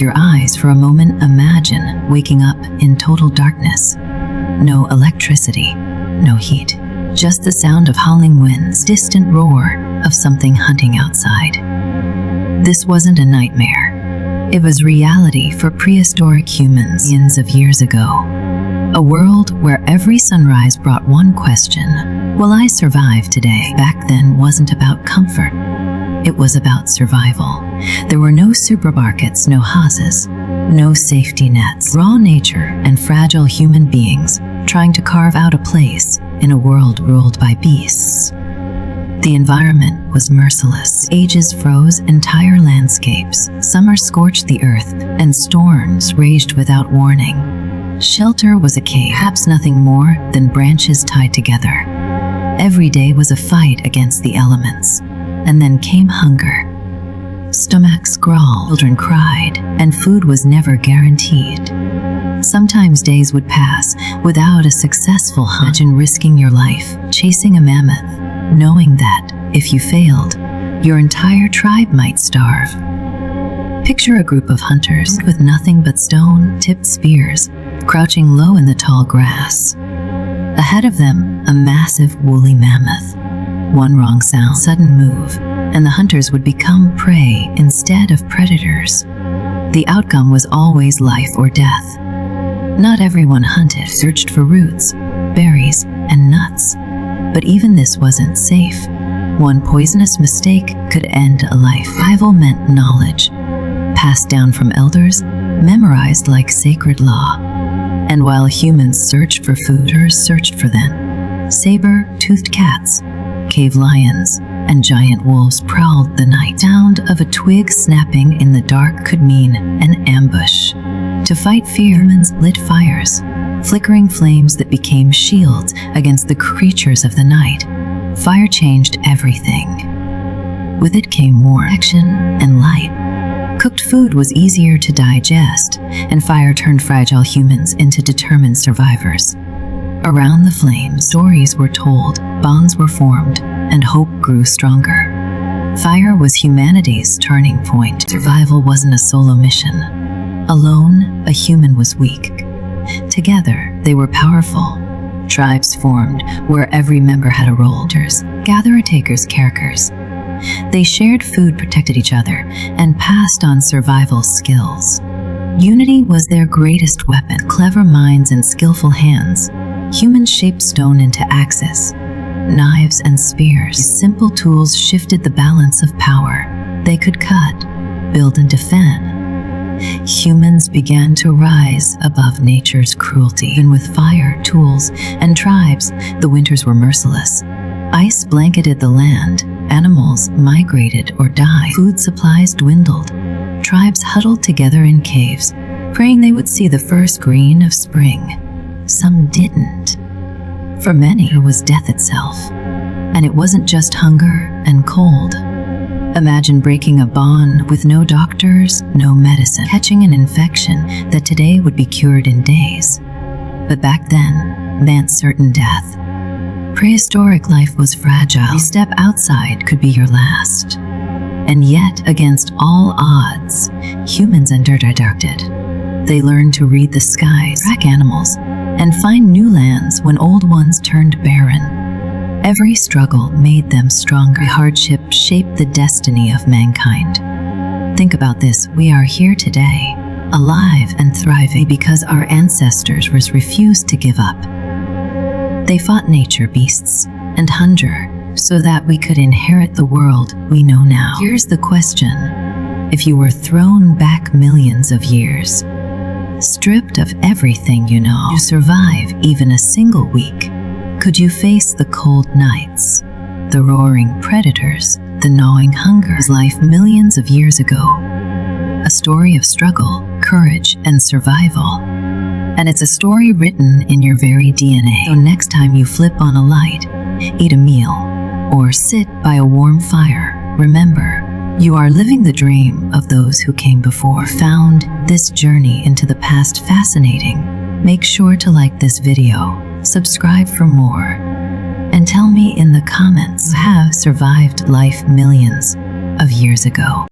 your eyes for a moment, imagine waking up in total darkness. No electricity, no heat, just the sound of howling winds, distant roar of something hunting outside. This wasn't a nightmare. It was reality for prehistoric humans millions of years ago. A world where every sunrise brought one question: will I survive today? Back then wasn't about comfort. It was about survival. There were no supermarkets, no houses, no safety nets. Raw nature and fragile human beings trying to carve out a place in a world ruled by beasts. The environment was merciless. Ages froze entire landscapes. Summer scorched the earth, and storms raged without warning. Shelter was a cave, perhaps nothing more than branches tied together. Every day was a fight against the elements. And then came hunger. Stomachs growled, children cried, and food was never guaranteed. Sometimes days would pass without a successful hunt. Imagine risking your life, chasing a mammoth, knowing that, if you failed, your entire tribe might starve. Picture a group of hunters with nothing but stone-tipped spears, crouching low in the tall grass. Ahead of them, a massive woolly mammoth. One wrong sound, sudden move, and the hunters would become prey instead of predators. The outcome was always life or death. Not everyone hunted, searched for roots, berries, and nuts. But even this wasn't safe. One poisonous mistake could end a life. Survival meant knowledge, passed down from elders, memorized like sacred law. And while humans searched for food, hunters searched for them. Saber-toothed cats, cave lions, and giant wolves prowled the night. The sound of a twig snapping in the dark could mean an ambush. To fight fear, humans lit fires, flickering flames that became shields against the creatures of the night. Fire changed everything. With it came more action and light. Cooked food was easier to digest, and fire turned fragile humans into determined survivors. Around the flames, stories were told, bonds were formed, and hope grew stronger. Fire was humanity's turning point. Survival wasn't a solo mission. Alone, a human was weak. Together, they were powerful. Tribes formed, where every member had a role. Gather-takers, carriers. They shared food, protected each other, and passed on survival skills. Unity was their greatest weapon. Clever minds and skillful hands, humans shaped stone into axes, knives and spears. These simple tools shifted the balance of power. They could cut, build, and defend. Humans began to rise above nature's cruelty. Even with fire, tools, and tribes, the winters were merciless. Ice blanketed the land, animals migrated or died, food supplies dwindled. Tribes huddled together in caves, praying they would see the first green of spring. Some didn't. For many, it was death itself. And it wasn't just hunger and cold. Imagine breaking a bond with no doctors, no medicine, catching an infection that today would be cured in days. But back then, meant certain death. Prehistoric life was fragile. Every step outside could be your last. And yet, against all odds, humans adapted. They learned to read the skies, track animals, and find new lands when old ones turned barren. Every struggle made them stronger. Every hardship shaped the destiny of mankind. Think about this: we are here today, alive and thriving because our ancestors refused to give up. They fought nature, beasts, and hunger so that we could inherit the world we know now. Here's the question: if you were thrown back millions of years, stripped of everything you know, to survive even a single week, could you face the cold nights, the roaring predators, the gnawing hunger? Life millions of years ago, a story of struggle, courage, and survival. And it's a story written in your very DNA. So next time you flip on a light, eat a meal, or sit by a warm fire, remember, you are living the dream of those who came before. Found this journey into the past fascinating? Make sure to like this video, subscribe for more, and tell me in the comments you have survived life millions of years ago.